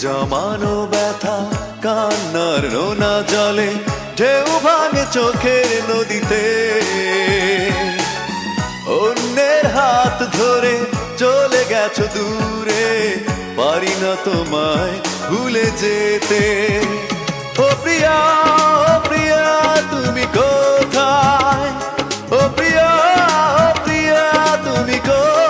জমানো ব্যথা কান্নার নোনা জলে ঢেউ ভাঙে চোখের নদীতে। অন্যের হাত ধরে চলে গেছো দূরে, পারি না তোমায় ভুলে যেতে। ও প্রিয়া, ও প্রিয়া তুমি কোথায়? ও প্রিয়া, ও প্রিয়া তুমি কোথায়?